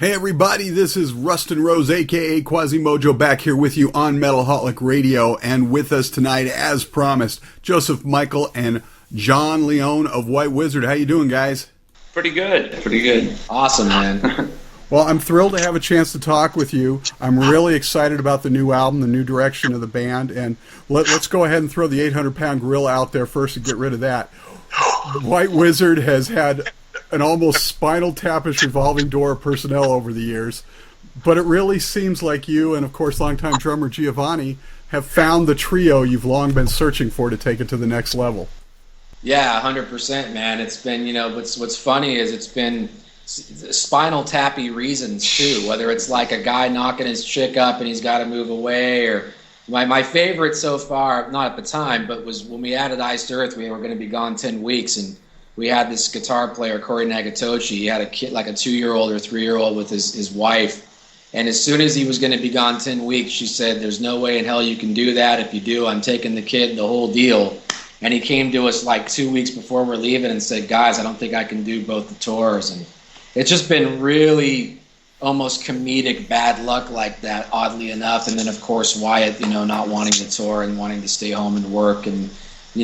Hey everybody, this is Rustin Rose, aka Quasimojo, back here with you on Metalholic Radio, and with us tonight, as promised, Joseph Michael and Jon Leon of White Wizzard. How you doing, guys? Pretty good. Awesome, man. Well, I'm thrilled to have a chance to talk with you. I'm really excited about the new album, the new direction of the band, and let's go ahead and throw the 800-pound gorilla out there first and get rid of that. White Wizzard has had an almost spinal tapish revolving door of personnel over the years, but it really seems like you and, of course, longtime drummer Giovanni have found the trio you've long been searching for to take it to the next level. Yeah, 100%, man. It's been, what's funny is it's been spinal tappy reasons, too, whether it's like a guy knocking his chick up and he's got to move away, or my favorite so far, not at the time, but was when we added Iced Earth, we were going to be gone 10 weeks, and we had this guitar player, Corey Nagatoshi. He had a kid, like a 2-year-old or 3-year-old with his wife. And as soon as he was going to be gone 10 weeks, she said, "There's no way in hell you can do that. If you do, I'm taking the kid, the whole deal." And he came to us like 2 weeks before we're leaving and said, "Guys, I don't think I can do both the tours." And it's just been really almost comedic bad luck like that, oddly enough. And then, of course, Wyatt, not wanting to tour and wanting to stay home and work, and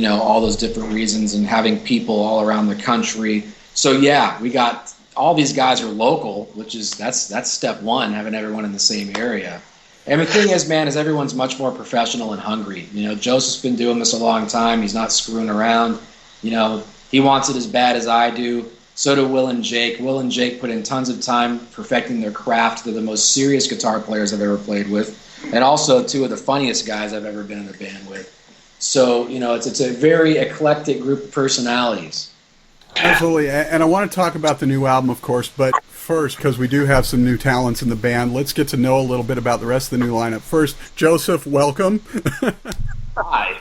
all those different reasons, and having people all around the country. So yeah, we got all these guys are local, which is that's step one, having everyone in the same area. And the thing is, man, is everyone's much more professional and hungry. Joseph's been doing this a long time. He's not screwing around. He wants it as bad as I do. So do Will and Jake. Will and Jake put in tons of time perfecting their craft. They're the most serious guitar players I've ever played with, and also two of the funniest guys I've ever been in a band with. So, it's a very eclectic group of personalities. Absolutely, and I want to talk about the new album, of course, but first, because we do have some new talents in the band, let's get to know a little bit about the rest of the new lineup. First, Joseph, welcome. Hi.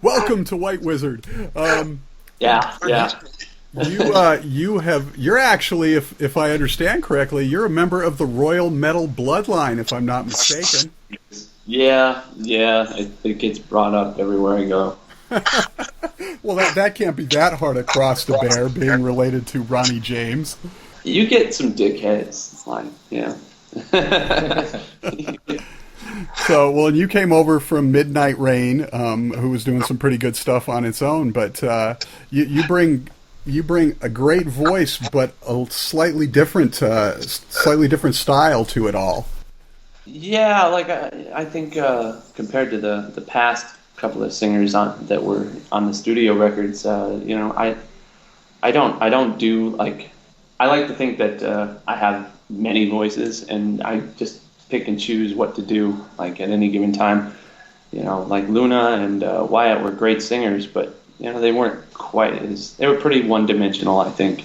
Welcome to White Wizzard. Yeah. You're actually, if I understand correctly, you're a member of the Royal Metal bloodline, if I'm not mistaken. Yeah, it gets brought up everywhere I go. Well, that can't be that hard a cross to bear, being related to Ronnie James. You get some dickheads. It's like, yeah. So, well, and you came over from Midnight Rain, who was doing some pretty good stuff on its own, but you bring a great voice, but a slightly different style to it all. Yeah, like I think compared to the past couple of singers that were on the studio records, I don't do, like, I like to think that I have many voices, and I just pick and choose what to do, like, at any given time. Like Luna and Wyatt were great singers, but they weren't they were pretty one-dimensional, I think.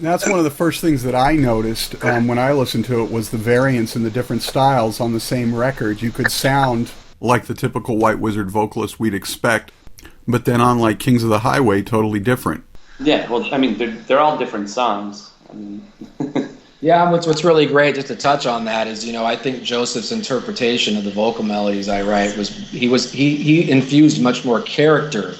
That's one of the first things that I noticed when I listened to it, was the variance in the different styles on the same record. You could sound like the typical White Wizzard vocalist we'd expect, but then on, like, Kings of the Highway, totally different. Yeah, well, I mean, they're all different songs. Yeah, what's really great, just to touch on that, is I think Joseph's interpretation of the vocal melodies I write he infused much more character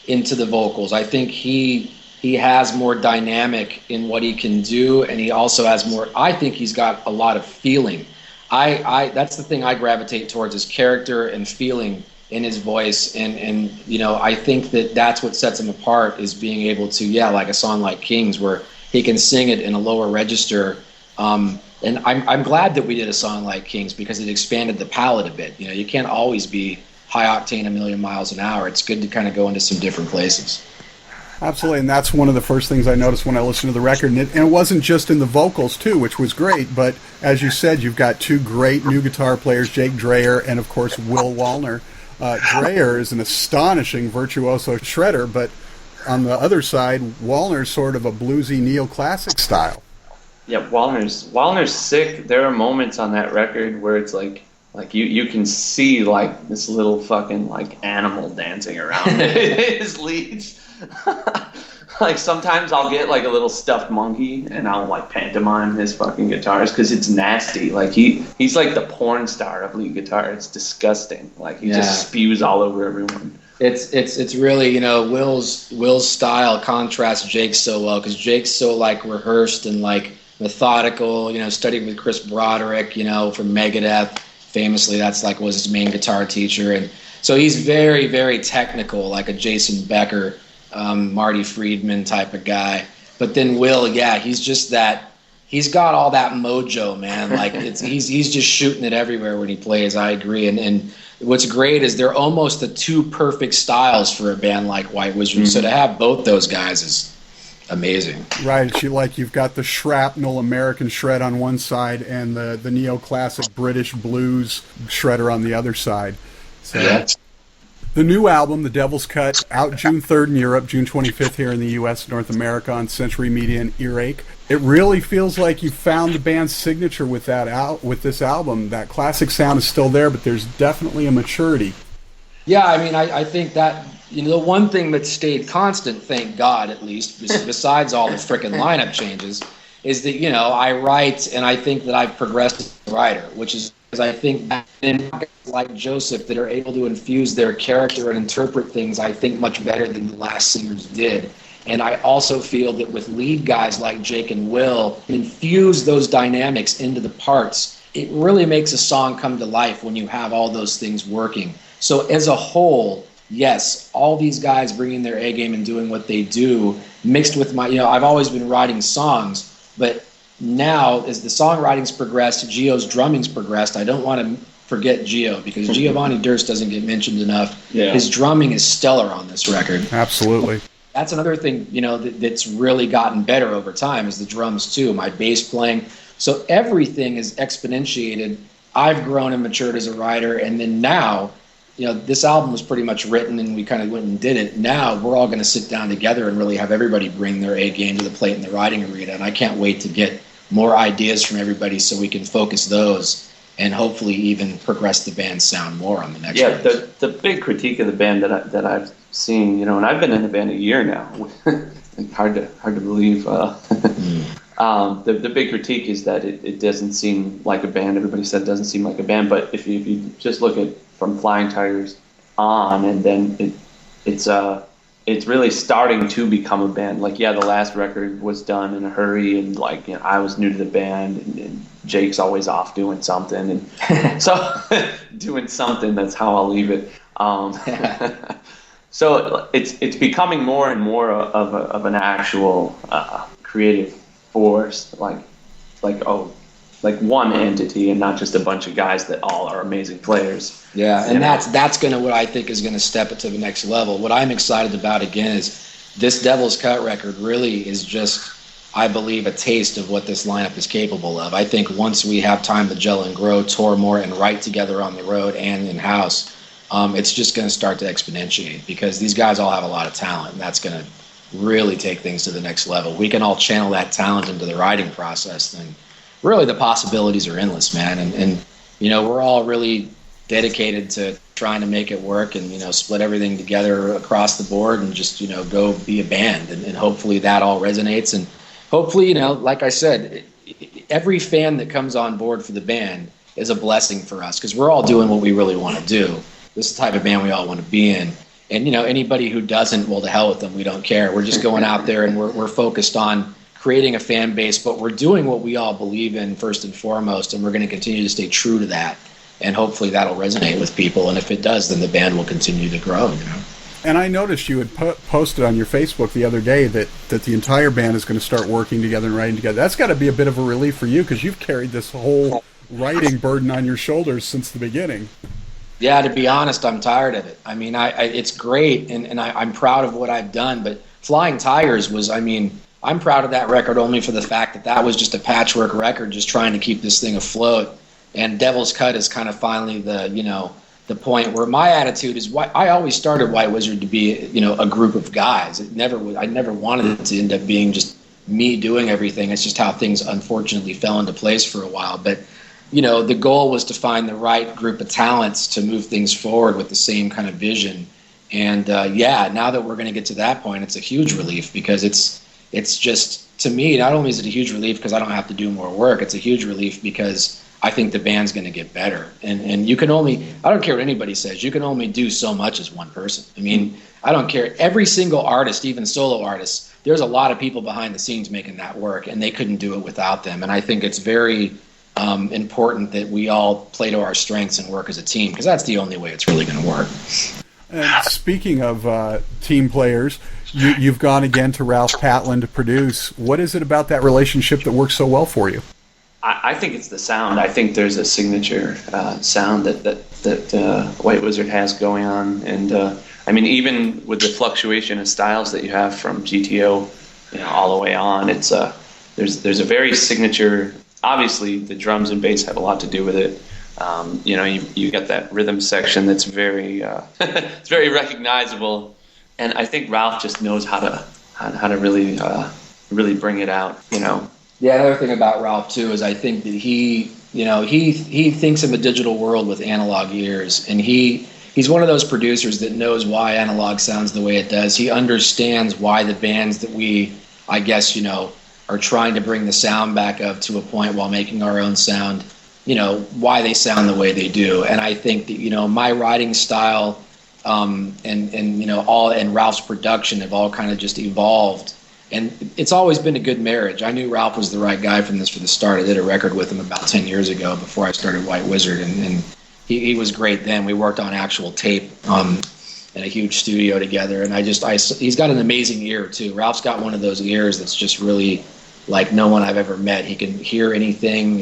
into the vocals. I think he has more dynamic in what he can do, and he also has more. I think he's got a lot of feeling. That's the thing I gravitate towards, is character and feeling in his voice, and I think that's what sets him apart, is being able to, like a song like Kings, where he can sing it in a lower register. And I'm glad that we did a song like Kings, because it expanded the palette a bit. You can't always be high octane, a million miles an hour. It's good to kind of go into some different places. Absolutely, and that's one of the first things I noticed when I listened to the record. And it wasn't just in the vocals, too, which was great, but as you said, you've got two great new guitar players, Jake Dreyer and, of course, Will Wallner. Dreyer is an astonishing virtuoso shredder, but on the other side, Wallner's sort of a bluesy neoclassic style. Yeah, Wallner's sick. There are moments on that record where it's like you can see, like, this little fucking, like, animal dancing around his leads. Like, sometimes I'll get, like, a little stuffed monkey and I'll, like, pantomime his fucking guitars, because it's nasty. Like, he's like the porn star of lead guitar. It's disgusting. Like, he just spews all over everyone. It's really, Will's style contrasts Jake's so well, because Jake's so, like, rehearsed and, like, methodical, studied with Chris Broderick, from Megadeth. Famously, that's like was his main guitar teacher. And so he's very, very technical, like a Jason Becker, Marty Friedman type of guy. But then Will, yeah, he's just that. He's got all that mojo, man. Like he's just shooting it everywhere when he plays. I agree. And what's great is they're almost the two perfect styles for a band like White Wizzard. Mm-hmm. So to have both those guys is amazing. Right. You've got the shrapnel American shred on one side and the neoclassic British blues shredder on the other side. So yeah. The new album, The Devil's Cut, out June 3rd in Europe, June 25th here in the U.S., North America on Century Media and Earache. It really feels like you found the band's signature with this album. That classic sound is still there, but there's definitely a maturity. Yeah, I mean, I think that, the one thing that stayed constant, thank God at least, besides all the frickin' lineup changes, is that, I write and I think that I've progressed as a writer, which is because I think in like Joseph that are able to infuse their character and interpret things, I think, much better than the last singers did. And I also feel that with lead guys like Jake and Will, infuse those dynamics into the parts, it really makes a song come to life when you have all those things working. So as a whole, yes, all these guys bringing their A game and doing what they do, mixed with my, I've always been writing songs, but now as the songwriting's progressed, Gio's drumming's progressed, I don't want to forget Gio because Giovanni Durst doesn't get mentioned enough. Yeah. His drumming is stellar on this record. Absolutely. That's another thing, that's really gotten better over time is the drums too, my bass playing. So everything is exponentiated. I've grown and matured as a writer, and then now, this album was pretty much written and we kind of went and did it. Now we're all going to sit down together and really have everybody bring their A game to the plate in the writing arena, and I can't wait to get more ideas from everybody so we can focus those and hopefully even progress the band's sound more on the next one. Yeah, the big critique of the band that I've seen, and I've been in the band a year now. hard to believe. The big critique is that it doesn't seem like a band. Everybody said it doesn't seem like a band, but if you just look at from Flying Tires on, and then it's really starting to become a band. Like, yeah, the last record was done in a hurry, and I was new to the band, and Jake's always off doing something, and so doing something. That's how I'll leave it. So it's becoming more and more of an actual creative force, like one entity, and not just a bunch of guys that all are amazing players. Yeah, and that's gonna what I think is gonna step it to the next level. What I'm excited about again is this Devil's Cut record really is just, I believe, a taste of what this lineup is capable of. I think once we have time to gel and grow, tour more, and write together on the road and in house, it's just going to start to exponentiate because these guys all have a lot of talent, and that's going to really take things to the next level. We can all channel that talent into the writing process, then really the possibilities are endless, man. And we're all really dedicated to trying to make it work and, split everything together across the board and just, go be a band. And hopefully that all resonates. And hopefully, like I said, every fan that comes on board for the band is a blessing for us because we're all doing what we really want to do. This is the type of band we all want to be in. And, anybody who doesn't, well, to hell with them. We don't care. We're just going out there and we're focused on creating a fan base, but we're doing what we all believe in first and foremost, and we're going to continue to stay true to that. And hopefully that'll resonate with people. And if it does, then the band will continue to grow, And I noticed you had posted on your Facebook the other day that the entire band is going to start working together and writing together. That's got to be a bit of a relief for you because you've carried this whole writing burden on your shoulders since the beginning. Yeah, to be honest, I'm tired of it. I mean, it's great, and I'm proud of what I've done. But Flying Tires was, I'm proud of that record only for the fact that was just a patchwork record, just trying to keep this thing afloat. And Devil's Cut is kind of finally the point where my attitude is I always started White Wizzard to be, a group of guys. I never wanted it to end up being just me doing everything. It's just how things unfortunately fell into place for a while. But the goal was to find the right group of talents to move things forward with the same kind of vision. And now that we're going to get to that point, it's a huge relief because it's just, to me, not only is it a huge relief because I don't have to do more work, it's a huge relief because I think the band's going to get better. And you can only, I don't care what anybody says, you can only do so much as one person. I mean, I don't care. Every single artist, even solo artists, there's a lot of people behind the scenes making that work, and they couldn't do it without them. And I think it's very important that we all play to our strengths and work as a team, because that's the only way it's really going to work. And speaking of team players, you've gone again to Ralph Patland to produce. What is it about that relationship that works so well for you? I think it's the sound. I think there's a signature sound that White Wizzard has going on, and I mean, even with the fluctuation of styles that you have from GTO, all the way on, it's there's a very signature. Obviously, the drums and bass have a lot to do with it. You got that rhythm section that's very it's very recognizable, and I think Ralph just knows how to really bring it out. Yeah, another thing about Ralph too is I think that he thinks of a digital world with analog ears, and he's one of those producers that knows why analog sounds the way it does. He understands why the bands that we, I guess, are trying to bring the sound back up to a point while making our own sound, why they sound the way they do. And I think that, my writing style and Ralph's production have all kind of just evolved. And it's always been a good marriage. I knew Ralph was the right guy from the start. I did a record with him about 10 years ago before I started White Wizzard, and he was great then. We worked on actual tape in a huge studio together, and he's got an amazing ear too. Ralph's got one of those ears that's just really like no one I've ever met. He can hear anything.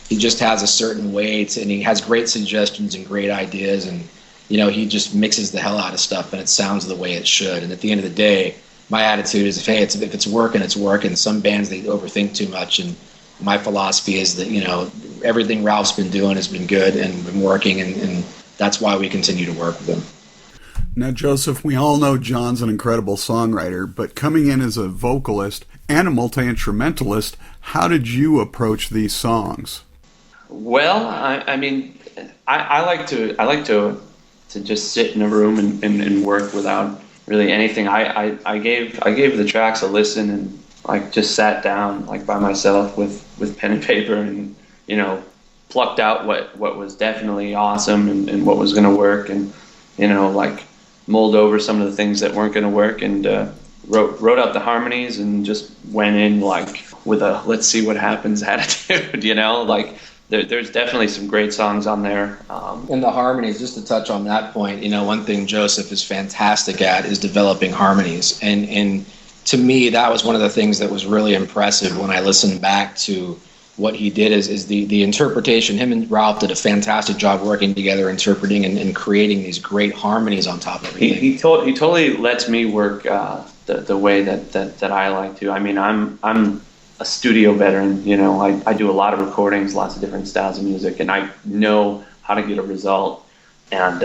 He just has a certain way and he has great suggestions and great ideas, and he just mixes the hell out of stuff, and it sounds the way it should. And at the end of the day, my attitude is, if it's working, it's working. Some bands, they overthink too much, and my philosophy is that everything Ralph's been doing has been good and been working, and that's why we continue to work with him. Now, Joseph, we all know Jon's an incredible songwriter, but coming in as a vocalist and a multi-instrumentalist, how did you approach these songs? Well, I mean, I like to just sit in a room and work without really anything. I gave the tracks a listen and just sat down by myself with pen and paper and plucked out what was definitely awesome and what was going to work, and mulled over some of the things that weren't going to work, and wrote out the harmonies and just went in with a let's see what happens attitude. There's definitely some great songs on there. And the harmonies, just to touch on that point, one thing Joseph is fantastic at is developing harmonies. And to me, that was one of the things that was really impressive when I listened back to what he did is the interpretation. Him and Ralph did a fantastic job working together, interpreting and creating these great harmonies on top of everything. He totally lets me work the way that I like to. I mean, I'm a studio veteran, I do a lot of recordings, lots of different styles of music, and I know how to get a result. And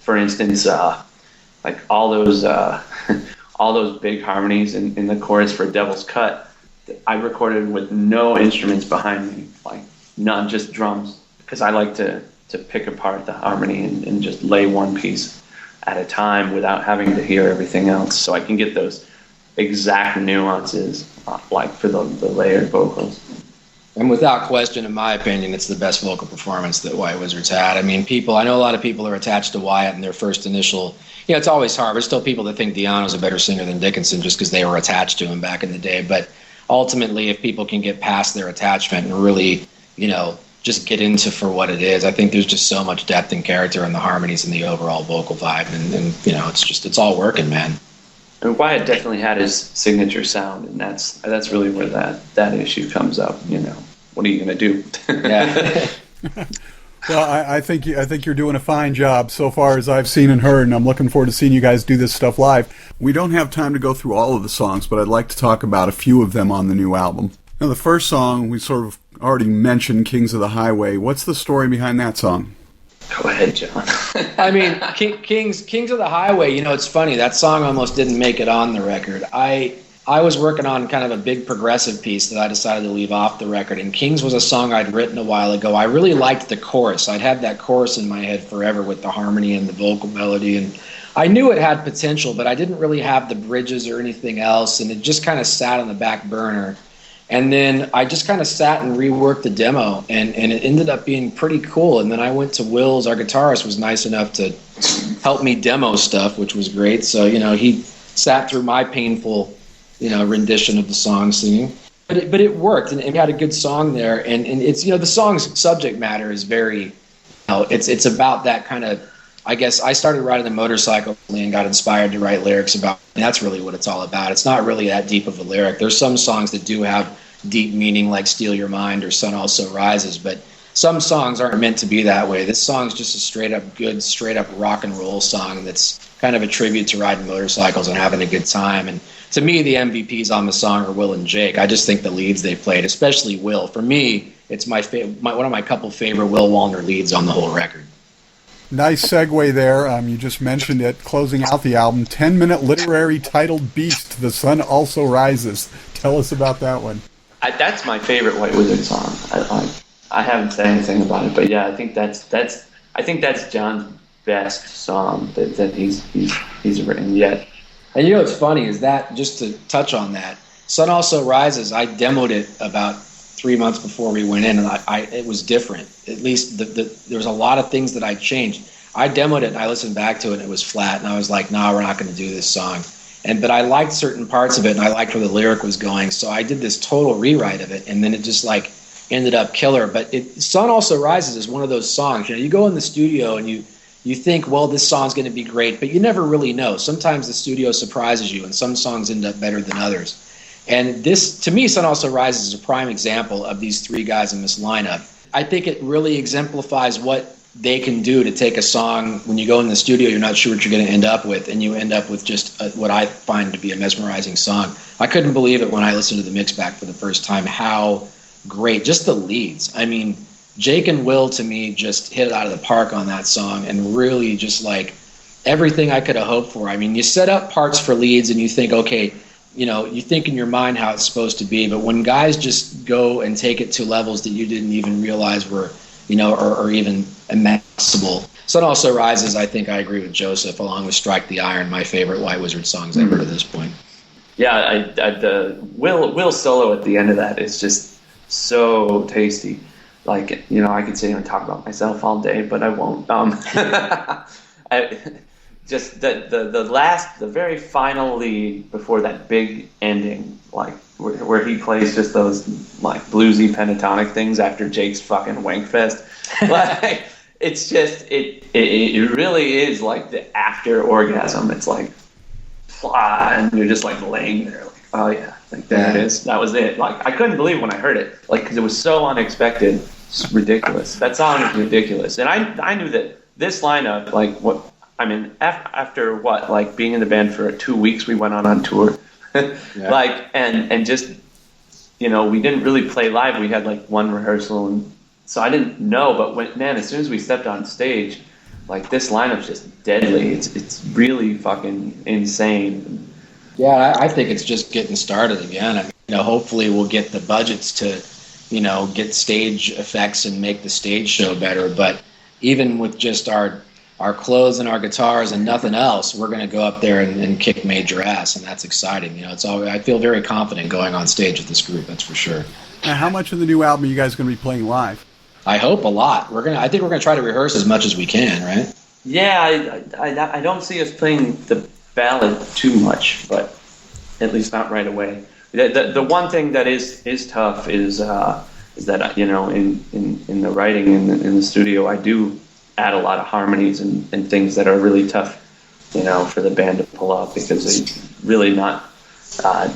for instance, all those all those big harmonies in the chorus for Devil's Cut, I recorded with no instruments behind me, none, just drums, because I like to pick apart the harmony and just lay one piece at a time without having to hear everything else, so I can get those exact nuances for the layered vocals. And without question, in my opinion, it's the best vocal performance that White Wizzard's had. I mean, I know a lot of people are attached to Wyatt in their first initial, it's always hard. There's still people that think Diano's a better singer than Dickinson just because they were attached to him back in the day. But ultimately, if people can get past their attachment and really, just get into for what it is, I think there's just so much depth and character in the harmonies and the overall vocal vibe. And it's all working, man. And Wyatt definitely had his signature sound, and that's really where that issue comes up. What are you going to do? Yeah. Well, I think you're doing a fine job so far as I've seen and heard, and I'm looking forward to seeing you guys do this stuff live. We don't have time to go through all of the songs, but I'd like to talk about a few of them on the new album. Now, the first song we sort of already mentioned, Kings of the Highway. What's the story behind that song? Go ahead, Jon. I mean, Kings of the Highway, it's funny. That song almost didn't make it on the record. I was working on kind of a big progressive piece that I decided to leave off the record, and Kings was a song I'd written a while ago. I really liked the chorus. I'd had that chorus in my head forever with the harmony and the vocal melody, and I knew it had potential, but I didn't really have the bridges or anything else, and it just kind of sat on the back burner. And then I just kind of sat and reworked the demo, and it ended up being pretty cool. And then I went to Wills, our guitarist, was nice enough to help me demo stuff, which was great. So, he sat through my painful rendition of the song singing. But it worked, and we had a good song there. And it's, the song's subject matter is very, it's about that kind of, I guess I started riding a motorcycle and got inspired to write lyrics about, and that's really what it's all about. It's not really that deep of a lyric. There's some songs that do have deep meaning, like Steal Your Mind or Sun Also Rises, but some songs aren't meant to be that way. This song's just a straight up rock and roll song that's kind of a tribute to riding motorcycles and having a good time. And to me, the MVPs on the song are Will and Jake. I just think the leads they played, especially Will, for me, it's one of my couple favorite Will Wallner leads on the whole record. Nice segue there. You just mentioned it. Closing out the album, 10-minute literary titled Beast, The Sun Also Rises. Tell us about that one. That's my favorite White Wizzard song. I haven't said anything about it, but yeah, I think that's Jon's best song that he's written yet. And what's funny is that, just to touch on that, Sun Also Rises, I demoed it about 3 months before we went in, and it was different. At least there was a lot of things that I changed. I demoed it and I listened back to it and it was flat, and I was like, nah, we're not going to do this song. But I liked certain parts of it and I liked where the lyric was going, so I did this total rewrite of it, and then it just ended up killer. But Sun Also Rises is one of those songs, you go in the studio and you think, well, this song's going to be great, but you never really know. Sometimes the studio surprises you and some songs end up better than others. And this, to me, Sun Also Rises is a prime example of these three guys in this lineup. I think it really exemplifies what they can do to take a song, when you go in the studio, you're not sure what you're going to end up with, and you end up with just what I find to be a mesmerizing song. I couldn't believe it when I listened to the mix back for the first time, how great, just the leads. I mean, Jake and Will, to me, just hit it out of the park on that song, and really just everything I could have hoped for. I mean, you set up parts for leads and you think, okay, you think in your mind how it's supposed to be, but when guys just go and take it to levels that you didn't even realize were, or even imaginable. Sun Also Rises, I think I agree with Joseph, along with Strike the Iron, my favorite White Wizzard songs ever to this point. Yeah, the Will solo at the end of that is just so tasty. I could sit here and talk about myself all day, but I won't. Just the very final lead before that big ending, where he plays just those bluesy pentatonic things after Jake's fucking wank fest. It's just it really is like the after orgasm. It's and you're just laying there, oh yeah, there it is. That was it. I couldn't believe when I heard it, because it was so unexpected. It's ridiculous. That song is ridiculous, and I knew that this lineup, after being in the band for 2 weeks, we went on tour, yeah. and just, we didn't really play live. We had one rehearsal, and so I didn't know. But as soon as we stepped on stage, this lineup's just deadly. It's really fucking insane. Yeah, I think it's just getting started again. Hopefully we'll get the budgets to, get stage effects and make the stage show better. But even with just our clothes and our guitars and nothing else, we're going to go up there and kick major ass, and that's exciting. I feel very confident going on stage with this group, that's for sure. Now, how much of the new album are you guys going to be playing live? I hope a lot. I think we're going to try to rehearse as much as we can, right? Yeah, I don't see us playing the ballad too much, but at least not right away. The one thing that is tough is that in the writing in the studio, I do add a lot of harmonies and things that are really tough, for the band to pull off, because there's really not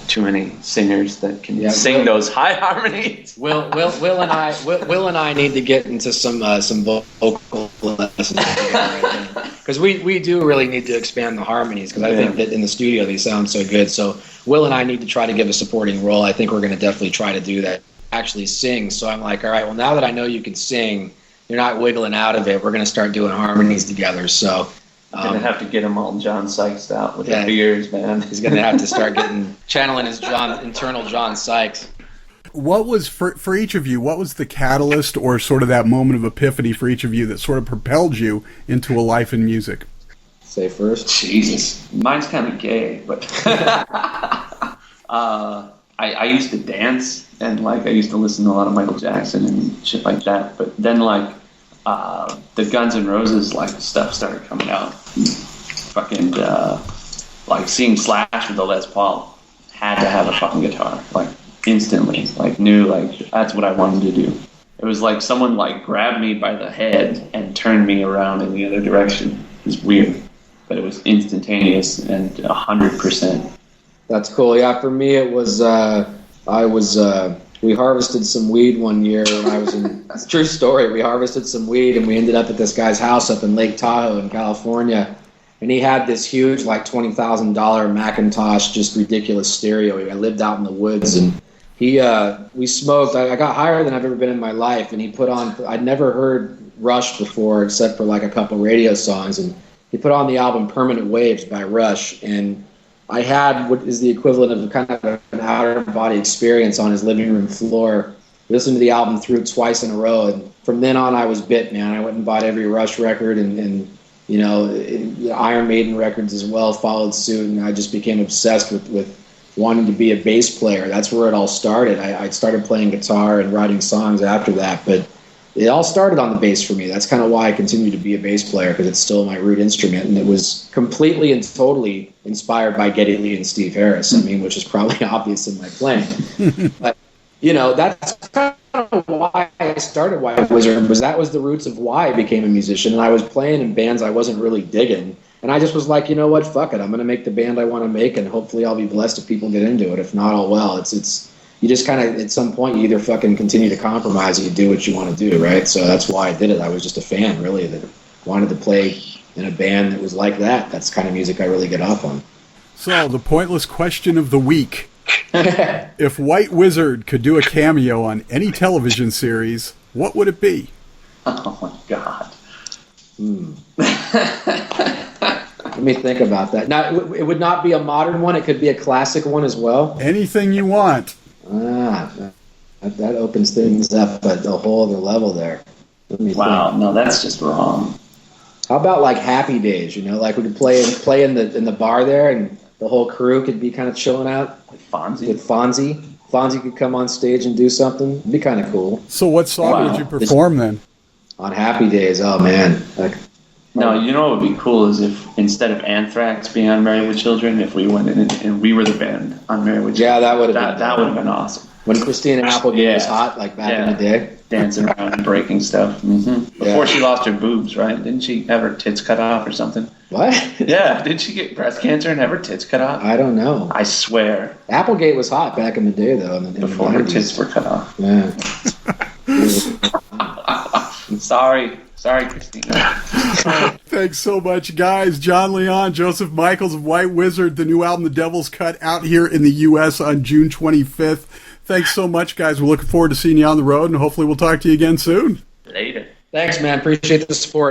too many singers that can sing those high harmonies. Will and I need to get into some vocal lessons, because we do really need to expand the harmonies, because I think that in the studio they sound so good. So Will and I need to try to give a supporting role. I think we're going to definitely try to do that, actually sing. So I'm all right, well, now that I know you can sing, you're not wiggling out of it, we're going to start doing harmonies together. So I'm going to have to get him all Jon Sykes out with the beers, man. He's going to have to start channeling his internal Jon Sykes. What was, for each of you, what was the catalyst or sort of that moment of epiphany for each of you that sort of propelled you into a life in music? Say first. Jesus. Mine's kind of gay, but I used to dance, and I used to listen to a lot of Michael Jackson and shit like that. But then the Guns N' Roses stuff started coming out. Fucking seeing Slash with the Les Paul had to have a fucking guitar, like instantly, like knew like that's what I wanted to do. It was like someone like grabbed me by the head and turned me around in the other direction. It was weird, but it was instantaneous and 100%. That's cool. Yeah, for me it was we harvested some weed one year when I was in it's a true story. We harvested some weed and we ended up at this guy's house up in Lake Tahoe in California. And he had this huge, like $20,000 Macintosh, just ridiculous stereo. I lived out in the woods, and we smoked. I got higher than I've ever been in my life, and he put on. I'd never heard Rush before, except for like a couple radio songs, and he put on the album "Permanent Waves" by Rush, and I had what is the equivalent of kind of an outer body experience on his living room floor. Listened to the album through twice in a row, and from then on, I was bit, man. I went and bought every Rush record, and you know, Iron Maiden records as well followed suit, and I just became obsessed with wanting to be a bass player. That's where it all started. I started playing guitar and writing songs after that, but it all started on the bass for me. That's kind of why I continue to be a bass player, because it's still my root instrument, and it was completely and totally inspired by Geddy Lee and Steve Harris, I mean, which is probably obvious in my playing. But, you know, that's kind of why I started White Wizzard, because that was the roots of why I became a musician, and I was playing in bands I wasn't really digging, and I just was like, you know what, fuck it, I'm going to make the band I want to make, and hopefully I'll be blessed if people get into it. If not, oh well. It's you just kind of, at some point, you either fucking continue to compromise or you do what you want to do, right? So that's why I did it. I was just a fan, really, that wanted to play in a band that was like that. That's the kind of music I really get off on. So, the pointless question of the week. If White Wizzard could do a cameo on any television series, what would it be? Oh my god. Let me think about that. Now, it would not be a modern one. It could be a classic one as well. Anything you want. That opens things up at a whole other level there. Wow, no, that's just wrong. How about like Happy Days? You know, like we could play in the bar there, and the whole crew could be kind of chilling out With Fonzie. with Fonzie. Fonzie could come on stage and do something. It'd be kind of cool. So what song would you perform then? On Happy Days, oh man. No, you know what would be cool is if instead of Anthrax being on Married with Children, if we went in and we were the band on Married with Children. Yeah, that would have that would have been awesome. When Christina Applegate was hot, like back in the day. Dancing around and breaking stuff. Mm-hmm. Before she lost her boobs, right? Didn't she have her tits cut off or something? What? Yeah, didn't she get breast cancer and have her tits cut off? I don't know. I swear. Applegate was hot back in the day, though. In Before her tits were cut off. Yeah. Sorry, Christina. Thanks so much, guys. Jon Leon, Joseph Michaels of White Wizzard, the new album, The Devil's Cut, out here in the U.S. on June 25th. Thanks so much, guys. We're looking forward to seeing you on the road, and hopefully we'll talk to you again soon. Later. Thanks, man. Appreciate the support.